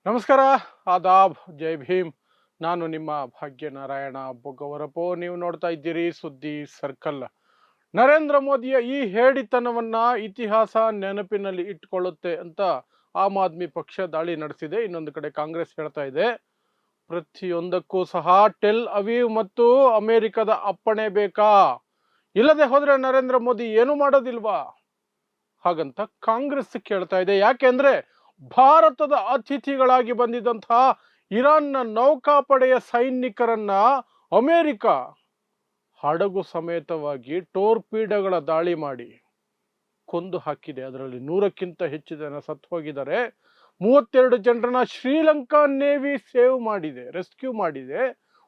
ನಮಸ್ಕಾರ, ಆದಾಬ್, ಜೈ ಭೀಮ್. ನಾನು ನಿಮ್ಮ ಭಾಗ್ಯನಾರಾಯಣ ಬೊಗ್ಗವರಪೋ. ನೀವು ನೋಡ್ತಾ ಇದ್ದೀರಿ ಸುದ್ದಿ ಸರ್ಕಲ್. ನರೇಂದ್ರ ಮೋದಿಯ ಈ ಹೇಡಿತನವನ್ನ ಇತಿಹಾಸ ನೆನಪಿನಲ್ಲಿ ಇಟ್ಕೊಳ್ಳುತ್ತೆ ಅಂತ ಆಮ್ ಆದ್ಮಿ ಪಕ್ಷ ದಾಳಿ ನಡೆಸಿದೆ. ಇನ್ನೊಂದು ಕಡೆ ಕಾಂಗ್ರೆಸ್ ಹೇಳ್ತಾ ಇದೆ ಪ್ರತಿಯೊಂದಕ್ಕೂ ಸಹ ಟೆಲ್ ಅವೀವ್ ಮತ್ತು ಅಮೆರಿಕದ ಅಪ್ಪಣೆ ಬೇಕಾ, ಇಲ್ಲದೆ ಹೋದ್ರೆ ನರೇಂದ್ರ ಮೋದಿ ಏನು ಮಾಡೋದಿಲ್ವಾ ಹಾಗಂತ ಕಾಂಗ್ರೆಸ್ ಕೇಳ್ತಾ ಇದೆ. ಯಾಕೆಂದ್ರೆ ಭಾರತದ ಅತಿಥಿಗಳಾಗಿ ಬಂದಿದ್ದಂತಹ ಇರಾನ್ನ ನೌಕಾಪಡೆಯ ಸೈನಿಕರನ್ನ ಅಮೆರಿಕ ಹಡಗು ಸಮೇತವಾಗಿ ಟೋರ್ಪೀಡೋಗಳ ದಾಳಿ ಮಾಡಿ ಕೊಂದು ಹಾಕಿದೆ. ಅದರಲ್ಲಿ 100ಕ್ಕಿಂತ ಹೆಚ್ಚು ಜನ ಸತ್ತು ಹೋಗಿದ್ದಾರೆ. 32 ಜನರನ್ನ ಶ್ರೀಲಂಕಾ ನೇವಿ ಸೇವ್ ಮಾಡಿದೆ, ರೆಸ್ಕ್ಯೂ ಮಾಡಿದೆ.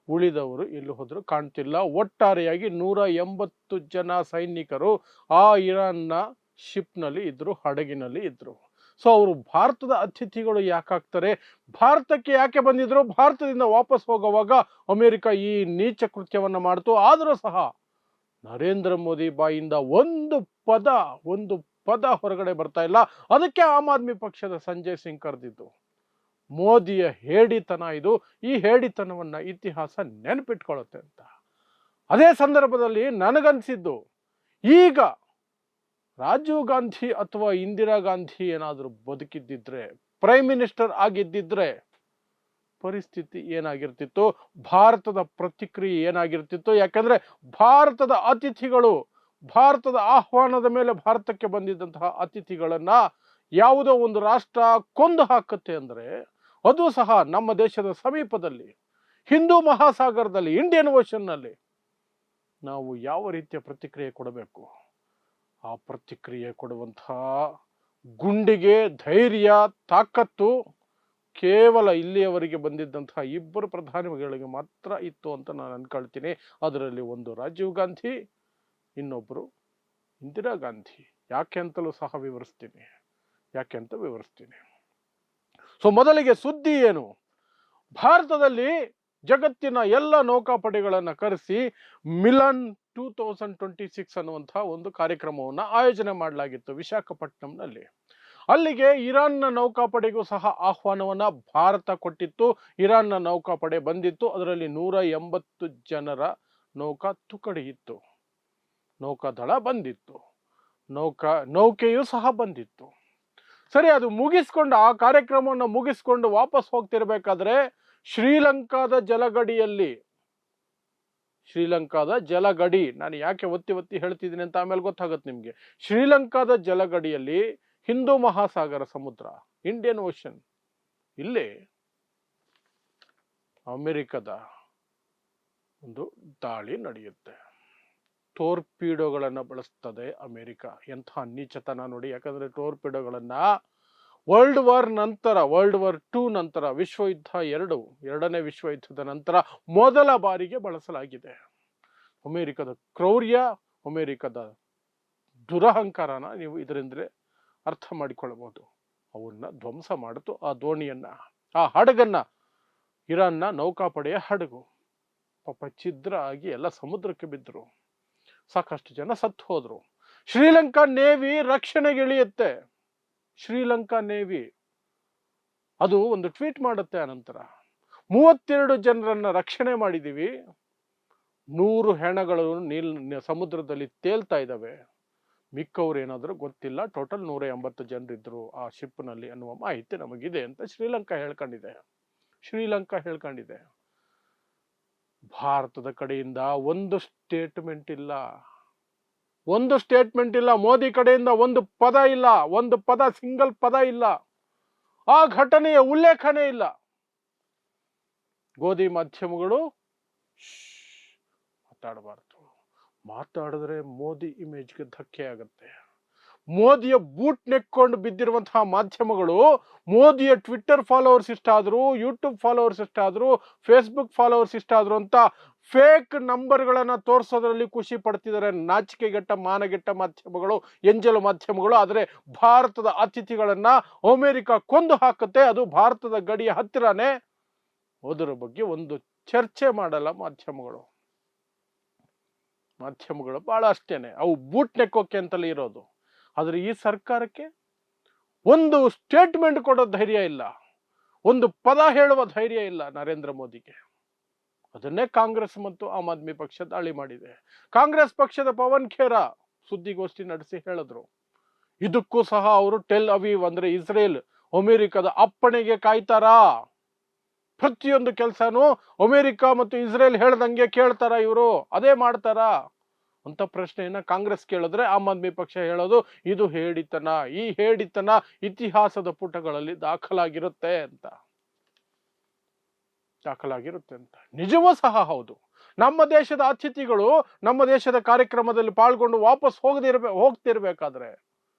ಉಳಿದವರು ಎಲ್ಲಿ ಹೋದ್ರು ಕಾಣ್ತಿಲ್ಲ. ಒಟ್ಟಾರೆಯಾಗಿ 180 ಜನ ಸೈನಿಕರು ಆ ಇರಾನ್ನ ಶಿಪ್ನಲ್ಲಿ ಇದ್ರು, ಹಡಗಿನಲ್ಲಿ ಇದ್ರು. ಸೊ ಅವರು ಭಾರತದ ಅತಿಥಿಗಳು ಯಾಕಾಗ್ತಾರೆ, ಭಾರತಕ್ಕೆ ಯಾಕೆ ಬಂದಿದ್ರು, ಭಾರತದಿಂದ ವಾಪಸ್ ಹೋಗುವಾಗ ಅಮೆರಿಕ ಈ ನೀಚ ಕೃತ್ಯವನ್ನ ಮಾಡ್ತು. ಆದರೂ ಸಹ ನರೇಂದ್ರ ಮೋದಿ ಬಾಯಿಂದ ಒಂದು ಪದ ಹೊರಗಡೆ ಬರ್ತಾ ಇಲ್ಲ. ಅದಕ್ಕೆ ಆಮ್ ಆದ್ಮಿ ಪಕ್ಷದ ಸಂಜಯ್ ಸಿಂಗ್ ಕರೆದಿದ್ದು. ಮೋದಿಯ ಹೇಡಿತನ ಇದು. ಈ ಹೇಡಿತನವನ್ನ ಇತಿಹಾಸ ನೆನಪಿಟ್ಕೊಳ್ಳುತ್ತೆ ಅಂತ. ಅದೇ ಸಂದರ್ಭದಲ್ಲಿ ನನಗನ್ಸಿದ್ದು, ಈಗ ರಾಜೀವ್ ಗಾಂಧಿ ಅಥವಾ ಇಂದಿರಾ ಗಾಂಧಿ ಏನಾದರೂ ಬದುಕಿದ್ದಿದ್ರೆ, ಪ್ರೈಮ್ ಮಿನಿಸ್ಟರ್ ಆಗಿದ್ದಿದ್ರೆ ಪರಿಸ್ಥಿತಿ ಏನಾಗಿರ್ತಿತ್ತು, ಭಾರತದ ಪ್ರತಿಕ್ರಿಯೆ ಏನಾಗಿರ್ತಿತ್ತು. ಯಾಕಂದ್ರೆ ಭಾರತದ ಅತಿಥಿಗಳು, ಭಾರತದ ಆಹ್ವಾನದ ಮೇಲೆ ಭಾರತಕ್ಕೆ ಬಂದಿದ್ದಂತಹ ಅತಿಥಿಗಳನ್ನ ಯಾವುದೋ ಒಂದು ರಾಷ್ಟ್ರ ಕೊಂದು ಹಾಕುತ್ತೆ ಅಂದ್ರೆ, ಅದು ಸಹ ನಮ್ಮ ದೇಶದ ಸಮೀಪದಲ್ಲಿ, ಹಿಂದೂ ಮಹಾಸಾಗರದಲ್ಲಿ, ಇಂಡಿಯನ್ ಓಷನ್ ನಲ್ಲಿ ನಾವು ಯಾವ ರೀತಿಯ ಪ್ರತಿಕ್ರಿಯೆ ಕೊಡಬೇಕು, ಆ ಪ್ರತಿಕ್ರಿಯೆ ಕೊಡುವಂತಹ ಗುಂಡಿಗೆ ಧೈರ್ಯ, ತಾಕತ್ತು ಕೇವಲ ಇಲ್ಲಿಯವರೆಗೆ ಬಂದಿದ್ದಂತಹ ಇಬ್ಬರು ಪ್ರಧಾನಿಗಳಿಗೆ ಮಾತ್ರ ಇತ್ತು ಅಂತ ನಾನು ಅನ್ಕೊಳ್ತೀನಿ. ಅದರಲ್ಲಿ ಒಂದು ರಾಜೀವ್ ಗಾಂಧಿ, ಇನ್ನೊಬ್ಬರು ಇಂದಿರಾ ಗಾಂಧಿ. ಯಾಕೆ ಅಂತಲೂ ಸಹ ವಿವರಿಸ್ತೀನಿ. ಸೊ ಮೊದಲಿಗೆ ಸುದ್ದಿ ಏನು, ಭಾರತದಲ್ಲಿ ಜಗತ್ತಿನ ಎಲ್ಲ ನೌಕಾಪಡೆಗಳನ್ನು ಕರೆಸಿ ಮಿಲನ್ 2026 ಅನ್ನುವಂತಹ ಒಂದು ಕಾರ್ಯಕ್ರಮವನ್ನು ಆಯೋಜನೆ ಮಾಡಲಾಗಿತ್ತು ವಿಶಾಖಪಟ್ಟಣಂನಲ್ಲಿ. ಅಲ್ಲಿಗೆ ಇರಾನ್ನ ನೌಕಾಪಡೆಗೂ ಸಹ ಆಹ್ವಾನವನ್ನ ಭಾರತ ಕೊಟ್ಟಿತ್ತು. ಇರಾನ್ನ ನೌಕಾಪಡೆ ಬಂದಿತ್ತು. ಅದರಲ್ಲಿ 180 ಜನರ ನೌಕಾ ತುಕಡಿ ಇತ್ತು, ನೌಕಾದಳ ಬಂದಿತ್ತು, ನೌಕೆಯೂ ಸಹ ಬಂದಿತ್ತು. ಸರಿ, ಅದು ಮುಗಿಸ್ಕೊಂಡು, ಆ ಕಾರ್ಯಕ್ರಮವನ್ನು ಮುಗಿಸ್ಕೊಂಡು ವಾಪಸ್ ಹೋಗ್ತಿರ್ಬೇಕಾದ್ರೆ ಶ್ರೀಲಂಕಾದ ಜಲಗಡಿ, ನಾನು ಯಾಕೆ ಒತ್ತಿ ಹೇಳ್ತಿದ್ದೀನಿ ಅಂತ ಆಮೇಲೆ ಗೊತ್ತಾಗುತ್ತೆ ನಿಮ್ಗೆ. ಶ್ರೀಲಂಕಾದ ಜಲಗಡಿಯಲ್ಲಿ ಹಿಂದೂ ಮಹಾಸಾಗರ ಸಮುದ್ರ, ಇಂಡಿಯನ್ ಓಷನ್, ಇಲ್ಲಿ ಅಮೆರಿಕದ ಒಂದು ದಾಳಿ ನಡೆಯುತ್ತೆ. ಟೋರ್ಪೀಡೋಗಳನ್ನ ಬಳಸ್ತದೆ ಅಮೆರಿಕ. ಎಂಥ ನೀಚತನ ನೋಡಿ. ಯಾಕಂದ್ರೆ ಟೋರ್ಪೀಡೋಗಳನ್ನ ವರ್ಲ್ಡ್ ವಾರ್ II ನಂತರ, ಎರಡನೇ ವಿಶ್ವಯುದ್ಧದ ನಂತರ ಮೊದಲ ಬಾರಿಗೆ ಬಳಸಲಾಗಿದೆ. ಅಮೆರಿಕದ ಕ್ರೌರ್ಯ, ಅಮೆರಿಕದ ದುರಹಂಕಾರನ ನೀವು ಇದರಿಂದಲೇ ಅರ್ಥ ಮಾಡಿಕೊಳ್ಳಬಹುದು. ಅವನ್ನ ಧ್ವಂಸ ಮಾಡಿತು. ಆ ದೋಣಿಯನ್ನ, ಆ ಹಡಗನ್ನ, ಇರಾನ್ನ ನೌಕಾಪಡೆಯ ಹಡಗು ಪಾಪ ಛಿದ್ರ ಆಗಿ ಎಲ್ಲ ಸಮುದ್ರಕ್ಕೆ ಬಿದ್ದರು. ಸಾಕಷ್ಟು ಜನ ಸತ್ತು ಹೋದ್ರು. ಶ್ರೀಲಂಕಾ ನೇವಿ ರಕ್ಷಣೆಗೆ ಇಳಿಯುತ್ತೆ. ಶ್ರೀಲಂಕಾ ನೇವಿ ಅದು ಒಂದು ಟ್ವೀಟ್ ಮಾಡುತ್ತೆ. ಅನಂತರ 32 ಜನರನ್ನ ರಕ್ಷಣೆ ಮಾಡಿದೀವಿ, 100 ಹೆಣಗಳು ಸಮುದ್ರದಲ್ಲಿ ತೇಲ್ತಾ ಇದ್ದಾವೆ, ಮಿಕ್ಕವ್ರು ಏನಾದರೂ ಗೊತ್ತಿಲ್ಲ, ಟೋಟಲ್ 180 ಜನರಿದ್ರು ಆ ಶಿಪ್ನಲ್ಲಿ ಅನ್ನುವ ಮಾಹಿತಿ ನಮಗಿದೆ ಅಂತ ಶ್ರೀಲಂಕಾ ಹೇಳ್ಕೊಂಡಿದೆ. ಭಾರತದ ಕಡೆಯಿಂದ ಒಂದು ಸ್ಟೇಟ್ಮೆಂಟ್ ಇಲ್ಲ. ಮೋದಿ ಕಡೆಯಿಂದ ಒಂದು ಪದ, ಸಿಂಗಲ್ ಪದ ಇಲ್ಲ. ಆ ಘಟನೆಯ ಉಲ್ಲೇಖನೇ ಇಲ್ಲ. ಗೋಧಿ ಮಾಧ್ಯಮಗಳು ಮಾತಾಡಿದ್ರೆ ಮೋದಿ ಇಮೇಜ್ಗೆ ಧಕ್ಕೆ ಆಗುತ್ತೆ. ಮೋದಿಯ ಬೂಟ್ ನೆಕ್ಕೊಂಡು ಬಿದ್ದಿರುವಂತಹ ಮಾಧ್ಯಮಗಳು ಮೋದಿಯ ಟ್ವಿಟ್ಟರ್ ಫಾಲೋವರ್ಸ್ ಇಷ್ಟಾದ್ರು, ಯೂಟ್ಯೂಬ್ ಫಾಲೋವರ್ಸ್ ಇಷ್ಟಾದ್ರು, ಫೇಸ್ಬುಕ್ ಫಾಲೋವರ್ಸ್ ಇಷ್ಟಾದ್ರು ಅಂತ ಫೇಕ್ ನಂಬರ್ಗಳನ್ನ ತೋರಿಸೋದ್ರಲ್ಲಿ ಖುಷಿ ಪಡ್ತಿದ್ದಾರೆ. ನಾಚಿಕೆಗೆಟ್ಟ, ಮಾನಗೆಟ್ಟ ಮಾಧ್ಯಮಗಳು, ಎಂಜಲು ಮಾಧ್ಯಮಗಳು. ಆದರೆ ಭಾರತದ ಅತಿಥಿಗಳನ್ನ ಅಮೆರಿಕ ಕೊಂದು ಹಾಕುತ್ತೆ, ಅದು ಭಾರತದ ಗಡಿಯ ಹತ್ತಿರನೇ. ಅದರ ಬಗ್ಗೆ ಒಂದು ಚರ್ಚೆ ಮಾಡಲ್ಲ ಮಾಧ್ಯಮಗಳು ಬಹಳ ಅಷ್ಟೇನೆ. ಅವು ಬೂಟ್ ನೆಕ್ಕೋಕೆ ಅಂತಲೇ ಇರೋದು. ಆದರೆ ಈ ಸರ್ಕಾರಕ್ಕೆ ಒಂದು ಸ್ಟೇಟ್ಮೆಂಟ್ ಕೊಡೋ ಧೈರ್ಯ ಇಲ್ಲ, ಒಂದು ಪದ ಹೇಳುವ ಧೈರ್ಯ ಇಲ್ಲ ನರೇಂದ್ರ ಮೋದಿಗೆ. ಅದನ್ನೇ ಕಾಂಗ್ರೆಸ್ ಮತ್ತು ಆಮ್ ಆದ್ಮಿ ಪಕ್ಷ ದಾಳಿ ಮಾಡಿದೆ. ಕಾಂಗ್ರೆಸ್ ಪಕ್ಷದ ಪವನ್ ಖೇರಾ ಸುದ್ದಿಗೋಷ್ಠಿ ನಡೆಸಿ ಹೇಳಿದ್ರು, ಇದಕ್ಕೂ ಸಹ ಅವರು ಟೆಲ್ ಅವೀವ್ ಅಂದ್ರೆ ಇಸ್ರೇಲ್ ಅಮೆರಿಕದ ಅಪ್ಪಣೆಗೆ ಕಾಯ್ತಾರಾ? ಪ್ರತಿಯೊಂದು ಕೆಲಸನೂ ಅಮೆರಿಕ ಮತ್ತು ಇಸ್ರೇಲ್ ಹೇಳ್ದಂಗೆ ಕೇಳ್ತಾರ ಇವರು, ಅದೇ ಮಾಡ್ತಾರ ಅಂತ ಪ್ರಶ್ನೆಯನ್ನ ಕಾಂಗ್ರೆಸ್ ಕೇಳಿದ್ರೆ ಆಮ್ ಆದ್ಮಿ ಪಕ್ಷ ಹೇಳೋದು ಇದು ಹೇಡಿತನ, ಈ ಹೇಡಿತನ ಇತಿಹಾಸದ ಪುಟಗಳಲ್ಲಿ ದಾಖಲಾಗಿರುತ್ತೆ ಅಂತ. ನಿಜವೂ ಸಹ ಹೌದು. ನಮ್ಮ ದೇಶದ ಅತಿಥಿಗಳು ನಮ್ಮ ದೇಶದ ಕಾರ್ಯಕ್ರಮದಲ್ಲಿ ಪಾಲ್ಗೊಂಡು ವಾಪಸ್ ಹೋಗ್ತಿರ್ಬೇಕಾದ್ರೆ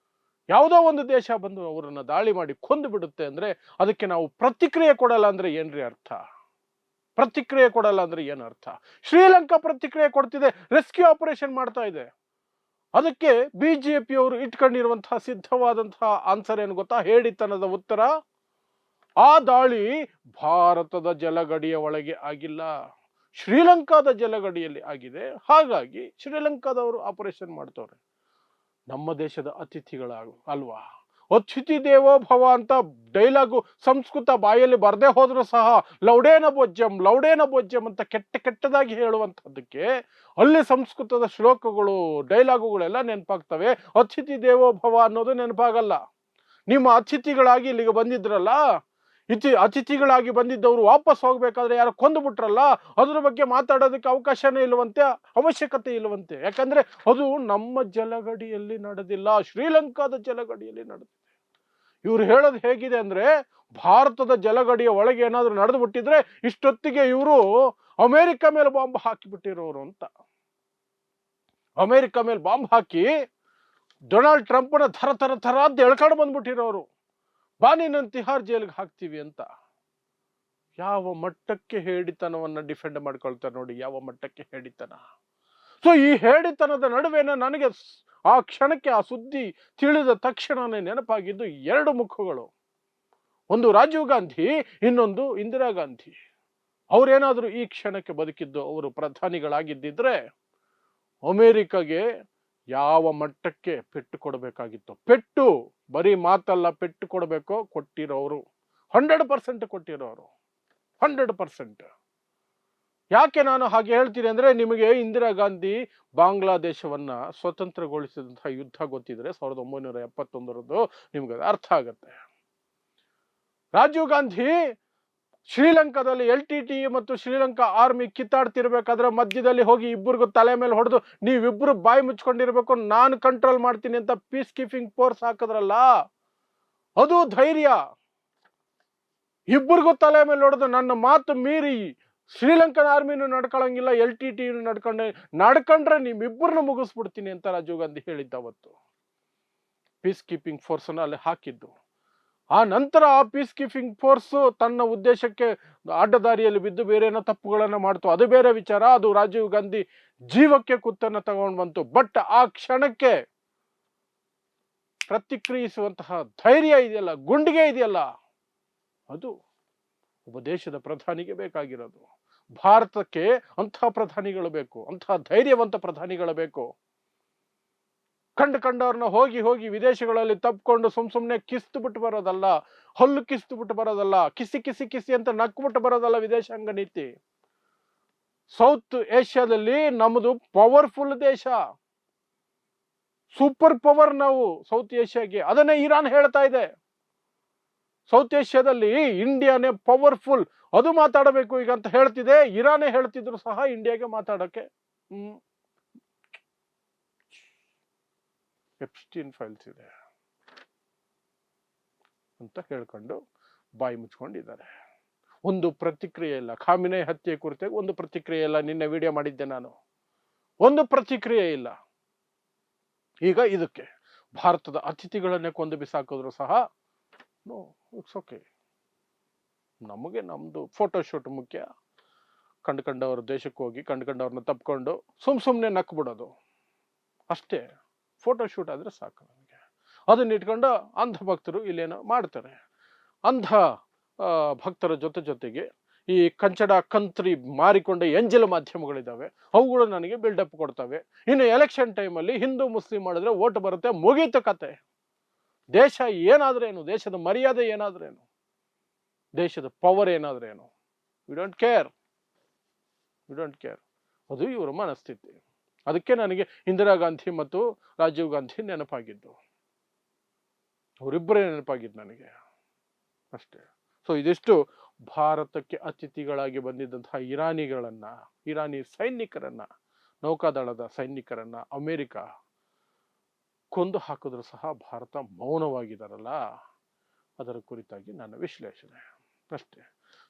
ಯಾವುದೋ ಒಂದು ದೇಶ ಬಂದು ಅವರನ್ನ ದಾಳಿ ಮಾಡಿ ಕೊಂದು ಬಿಡುತ್ತೆ ಅಂದ್ರೆ ಅದಕ್ಕೆ ನಾವು ಪ್ರತಿಕ್ರಿಯೆ ಕೊಡಲ್ಲ ಅಂದ್ರೆ ಏನ್ರಿ ಅರ್ಥ? ಪ್ರತಿಕ್ರಿಯೆ ಕೊಡಲ್ಲ ಅಂದ್ರೆ ಏನು ಅರ್ಥ? ಶ್ರೀಲಂಕಾ ಪ್ರತಿಕ್ರಿಯೆ ಕೊಡ್ತಿದೆ, ರೆಸ್ಕ್ಯೂ ಆಪರೇಷನ್ ಮಾಡ್ತಾ ಇದೆ. ಅದಕ್ಕೆ ಬಿಜೆಪಿಯವರು ಇಟ್ಕೊಂಡಿರುವಂತಹ ಸಿದ್ಧವಾದಂತಹ ಆನ್ಸರ್ ಏನು ಗೊತ್ತಾ? ಹೇಡಿತನದ ಉತ್ತರ, ಆ ದಾಳಿ ಭಾರತದ ಜಲಗಡಿಯ ಒಳಗೆ ಆಗಿಲ್ಲ, ಶ್ರೀಲಂಕಾದ ಜಲಗಡಿಯಲ್ಲಿ ಆಗಿದೆ. ಹಾಗಾಗಿ ಶ್ರೀಲಂಕಾದವರು ಆಪರೇಷನ್ ಮಾಡ್ತವ್ರೆ. ನಮ್ಮ ದೇಶದ ಅತಿಥಿಗಳ ಅಲ್ವಾ? ಅತಿಥಿ ದೇವೋ ಭವ ಅಂತ ಡೈಲಾಗು ಸಂಸ್ಕೃತ ಬಾಯಲ್ಲಿ ಬರದೇ ಹೋದ್ರು ಸಹ ಲೌಡೇನ ಭೋಜ್ಯಂ ಅಂತ ಕೆಟ್ಟದಾಗಿ ಹೇಳುವಂಥದ್ದಕ್ಕೆ ಅಲ್ಲಿ ಸಂಸ್ಕೃತದ ಶ್ಲೋಕಗಳು ಡೈಲಾಗುಗಳೆಲ್ಲ ನೆನಪಾಗ್ತವೆ. ಅತಿಥಿ ದೇವೋ ಭವ ಅನ್ನೋದು ನೆನಪಾಗಲ್ಲ. ನಿಮ್ಮ ಅತಿಥಿಗಳಾಗಿ ಇಲ್ಲಿಗೆ ಬಂದಿದ್ರಲ್ಲ, ಅತಿಥಿಗಳಾಗಿ ಬಂದಿದ್ದವರು ವಾಪಸ್ ಹೋಗ್ಬೇಕಾದ್ರೆ ಯಾರು ಕೊಂದು ಬಿಟ್ರಲ್ಲ, ಅದ್ರ ಬಗ್ಗೆ ಮಾತಾಡೋದಕ್ಕೆ ಅವಕಾಶನೇ ಇಲ್ಲವಂತೆ, ಅವಶ್ಯಕತೆ ಇಲ್ಲವಂತೆ. ಯಾಕಂದ್ರೆ ಅದು ನಮ್ಮ ಜಲಗಡಿಯಲ್ಲಿ ನಡೆದಿಲ್ಲ, ಶ್ರೀಲಂಕಾದ ಜಲಗಡಿಯಲ್ಲಿ ನಡೆದಿದೆ. ಇವ್ರು ಹೇಳೋದು ಹೇಗಿದೆ ಅಂದ್ರೆ, ಭಾರತದ ಜಲಗಡಿಯ ಒಳಗೆ ಏನಾದ್ರು ನಡೆದು ಬಿಟ್ಟಿದ್ರೆ ಇಷ್ಟೊತ್ತಿಗೆ ಇವರು ಅಮೆರಿಕ ಮೇಲೆ ಬಾಂಬ್ ಹಾಕಿಬಿಟ್ಟಿರೋರು ಅಂತ. ಅಮೆರಿಕ ಮೇಲೆ ಬಾಂಬ್ ಹಾಕಿ ಡೊನಾಲ್ಡ್ ಟ್ರಂಪ್ನ ಥರ ಅಂತ ಎಳ್ಕೊಂಡು ಬಂದ್ಬಿಟ್ಟಿರೋರು. ಬಾನಿನ ತಿಹಾರ್ ಜೈಲ್ಗೆ ಹಾಕ್ತೀವಿ ಅಂತ. ಯಾವ ಮಟ್ಟಕ್ಕೆ ಹೇಡಿತನವನ್ನ ಡಿಫೆಂಡ್ ಮಾಡ್ಕೊಳ್ತಾರೆ ನೋಡಿ, ಯಾವ ಮಟ್ಟಕ್ಕೆ ಹೇಡಿತನ. ಸೊ ಈ ಹೇಡಿತನದ ನಡುವೆನ ನನಗೆ ಆ ಕ್ಷಣಕ್ಕೆ ಆ ಸುದ್ದಿ ತಿಳಿದ ತಕ್ಷಣನೇ ನೆನಪಾಗಿದ್ದು ಎರಡು ಮುಖಗಳು. ಒಂದು ರಾಜೀವ್ ಗಾಂಧಿ, ಇನ್ನೊಂದು ಇಂದಿರಾ ಗಾಂಧಿ. ಅವರೇನಾದ್ರೂ ಈ ಕ್ಷಣಕ್ಕೆ ಬದುಕಿದ್ದು, ಅವರು ಪ್ರಧಾನಿಗಳಾಗಿದ್ದಿದ್ರೆ ಅಮೆರಿಕಗೆ ಯಾವ ಮಟ್ಟಕ್ಕೆ ಪೆಟ್ಟು ಕೊಡಬೇಕಾಗಿತ್ತು. ಪೆಟ್ಟು ಬರೀ ಮಾತಲ್ಲ, ಪೆಟ್ಟು ಕೊಡಬೇಕು, ಕೊಟ್ಟಿರೋರು 100% ಕೊಟ್ಟಿರೋರು 100%. ಯಾಕೆ ನಾನು ಹಾಗೆ ಹೇಳ್ತೀನಿ ಅಂದ್ರೆ, ನಿಮಗೆ ಇಂದಿರಾ ಗಾಂಧಿ ಬಾಂಗ್ಲಾದೇಶವನ್ನ ಸ್ವತಂತ್ರಗೊಳಿಸಿದಂತಹ ಯುದ್ಧ ಗೊತ್ತಿದ್ರೆ 1971ರದ್ದು, ನಿಮ್ಗೆ ಅರ್ಥ ಆಗತ್ತೆ. ರಾಜೀವ್ ಗಾಂಧಿ ಶ್ರೀಲಂಕಾದಲ್ಲಿ LTTE ಮತ್ತು ಶ್ರೀಲಂಕಾ ಆರ್ಮಿ ಕಿತ್ತಾಡ್ತಿರ್ಬೇಕಾದ್ರೆ ಮಧ್ಯದಲ್ಲಿ ಹೋಗಿ ಇಬ್ಬರಿಗೂ ತಲೆ ಮೇಲೆ ಹೊಡೆದು ನೀವಿಬ್ರು ಬಾಯಿ ಮುಚ್ಕೊಂಡಿರ್ಬೇಕು, ನಾನು ಕಂಟ್ರೋಲ್ ಮಾಡ್ತೀನಿ ಅಂತ ಪೀಸ್ ಕೀಪಿಂಗ್ ಫೋರ್ಸ್ ಹಾಕಿದ್ರಲ್ಲ, ಅದು ಧೈರ್ಯ. ಇಬ್ಬರಿಗೂ ತಲೆ ಮೇಲೆ ಹೊಡೆದು ನನ್ನ ಮಾತು ಮೀರಿ ಶ್ರೀಲಂಕನ್ ಆರ್ಮಿನೂ ನಡ್ಕೊಳಂಗಿಲ್ಲ, LTTE ನಡ್ಕೊಂಡ್ರೆ ನಿಮ್ಮಿಬ್ಬರನ್ನ ಮುಗಿಸ್ಬಿಡ್ತೀನಿ ಅಂತ ರಾಜೀವ್ ಗಾಂಧಿ ಹೇಳಿದ್ದ ಅವತ್ತು. ಪೀಸ್ ಕೀಪಿಂಗ್ ಫೋರ್ಸ್ ಅನ್ನ ಅಲ್ಲಿ ಹಾಕಿದ್ದು. ಆ ನಂತರ ಆ ಪೀಸ್ ಕೀಪಿಂಗ್ ಫೋರ್ಸ್ ತನ್ನ ಉದ್ದೇಶಕ್ಕೆ ಅಡ್ಡದಾರಿಯಲ್ಲಿ ಬಿದ್ದು ಬೇರೆ ಏನೋ ತಪ್ಪುಗಳನ್ನ ಮಾಡ್ತು, ಅದು ಬೇರೆ ವಿಚಾರ. ಅದು ರಾಜೀವ್ ಗಾಂಧಿ ಜೀವಕ್ಕೆ ಕುತ್ತನ್ನ ತಗೊಂಡು ಬಂತು. ಬಟ್ ಆ ಕ್ಷಣಕ್ಕೆ ಪ್ರತಿಕ್ರಿಯಿಸುವಂತಹ ಧೈರ್ಯ ಇದೆಯಲ್ಲ, ಗುಂಡಿಗೆ ಇದೆಯಲ್ಲ, ಅದು ಒಬ್ಬ ದೇಶದ ಪ್ರಧಾನಿಗೆ ಬೇಕಾಗಿರೋದು. ಭಾರತಕ್ಕೆ ಅಂತಹ ಪ್ರಧಾನಿಗಳು ಬೇಕು, ಅಂತಹ ಧೈರ್ಯವಂತ ಪ್ರಧಾನಿಗಳು ಬೇಕು. ಕಂಡವ್ರನ್ನ ಹೋಗಿ ವಿದೇಶಗಳಲ್ಲಿ ತಪ್ಪಿಕೊಂಡು ಸುಮ್ನೆ ಕಿಸ್ತು ಬಿಟ್ಟು ಬರೋದಲ್ಲ, ಹಲ್ಲು ಕಿಸ್ತು ಬಿಟ್ಟು ಬರೋದಲ್ಲ, ಕಿಸಿ ಅಂತ ನಕ್ಬಿಟ್ಟು ಬರೋದಲ್ಲ ವಿದೇಶಾಂಗ ನೀತಿ. ಸೌತ್ ಏಷ್ಯಾದಲ್ಲಿ ನಮ್ಮದು ಪವರ್ಫುಲ್ ದೇಶ, ಸೂಪರ್ ಪವರ್ ನಾವು ಸೌತ್ ಏಷ್ಯಾಗೆ. ಅದನ್ನೇ ಇರಾನ್ ಹೇಳ್ತಾ ಇದೆ. ಸೌತ್ ಏಷ್ಯಾದಲ್ಲಿ ಇಂಡಿಯಾನೇ ಪವರ್ಫುಲ್, ಅದು ಮಾತಾಡಬೇಕು ಈಗ ಅಂತ ಹೇಳ್ತಿದೆ. ಇರಾನೇ ಹೇಳ್ತಿದ್ರು ಸಹ ಇಂಡಿಯಾಗೆ ಮಾತಾಡಕ್ಕೆ ಎಪ್ಸ್ಟೀನ್ ಫೈಲ್ಸ್ ಇದೆ ಅಂತ ಹೇಳ್ಕೊಂಡು ಬಾಯಿ ಮುಚ್ಕೊಂಡಿದ್ದಾರೆ. ಒಂದು ಪ್ರತಿಕ್ರಿಯೆ ಇಲ್ಲ. ಖಾಮಿನೈ ಹತ್ಯೆ ಕುರಿತಾಗಿ ಒಂದು ಪ್ರತಿಕ್ರಿಯೆ ಇಲ್ಲ. ನಿನ್ನೆ ವಿಡಿಯೋ ಮಾಡಿದ್ದೆ ನಾನು, ಒಂದು ಪ್ರತಿಕ್ರಿಯೆ ಇಲ್ಲ. ಈಗ ಇದಕ್ಕೆ ಭಾರತದ ಅತಿಥಿಗಳನ್ನೇ ಕೊಂದು ಬಿಸಾಕಿದ್ರು ಸಹ ನೋ, ಇಟ್ಸ್ ಓಕೆ. ನಮಗೆ ನಮ್ದು ಫೋಟೋಶೂಟ್ ಮುಖ್ಯ. ಕಂಡ್ಕೊಂಡವ್ರ ದೇಶಕ್ಕೆ ಹೋಗಿ ಕಂಡ್ಕೊಂಡವ್ರನ್ನ ತಪ್ಕೊಂಡು ಸುಮ್ನೆ ನಕ್ಬಿಡೋದು ಅಷ್ಟೇ. ಫೋಟೋಶೂಟ್ ಆದ್ರೆ ಸಾಕು ನಮಗೆ. ಅದನ್ನ ಇಟ್ಕೊಂಡು ಅಂಧ ಭಕ್ತರು ಇಲ್ಲೇನೋ ಮಾಡ್ತಾರೆ. ಅಂಧ ಭಕ್ತರ ಜೊತೆಗೆ ಈ ಕಂಚಡ ಕಂತ್ರಿ ಮಾರಿಕೊಂಡ ಎಂಜಲ್ ಮಾಧ್ಯಮಗಳಿದ್ದಾವೆ, ಅವುಗಳು ನನಗೆ ಬಿಲ್ಡಪ್ ಕೊಡ್ತವೆ. ಇನ್ನು ಎಲೆಕ್ಷನ್ ಟೈಮಲ್ಲಿ ಹಿಂದೂ ಮುಸ್ಲಿಂ ಮಾಡಿದ್ರೆ ಓಟ್ ಬರುತ್ತೆ, ಮುಗೀತು ಕತೆ. ದೇಶ ಏನಾದ್ರೇನು, ದೇಶದ ಮರ್ಯಾದೆ ಏನಾದ್ರೇನು. ದೇಶದ ಪವರ್ ಏನಾದ್ರೇನು, we don't care, we don't care. ಅದು ಇವರ ಮನಸ್ಥಿತಿ. ಅದಕ್ಕೆ ನನಗೆ ಇಂದಿರಾ ಗಾಂಧಿ ಮತ್ತು ರಾಜೀವ್ ಗಾಂಧಿ ನೆನಪಾಗಿದ್ದು, ಅವರಿಬ್ಬರೇ ನೆನಪಾಗಿದ್ದು ನನಗೆ ಅಷ್ಟೇ. ಸೊ ಇದಿಷ್ಟು ಭಾರತಕ್ಕೆ ಅತಿಥಿಗಳಾಗಿ ಬಂದಿದ್ದಂತಹ ಇರಾನಿ ಸೈನಿಕರನ್ನ, ನೌಕಾದಳದ ಸೈನಿಕರನ್ನ ಅಮೆರಿಕ ಕೊಂದು ಹಾಕಿದ್ರು ಸಹ ಭಾರತ ಮೌನವಾಗಿದ್ದಾರಲ್ಲ, ಅದರ ಕುರಿತಾಗಿ ನನ್ನ ವಿಶ್ಲೇಷಣೆ ಅಷ್ಟೇ.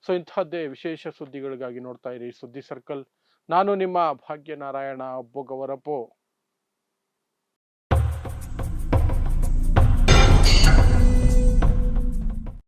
ಸೊ ಇಂತಹದ್ದೇ ವಿಶೇಷ ಸುದ್ದಿಗಳಿಗಾಗಿ ನೋಡ್ತಾ ಇರಿ ಸುದ್ದಿ ಸರ್ಕಲ್. ನಾನು ನಿಮ್ಮ ಭಾಗ್ಯನಾರಾಯಣ ಬೊಗವರಪು.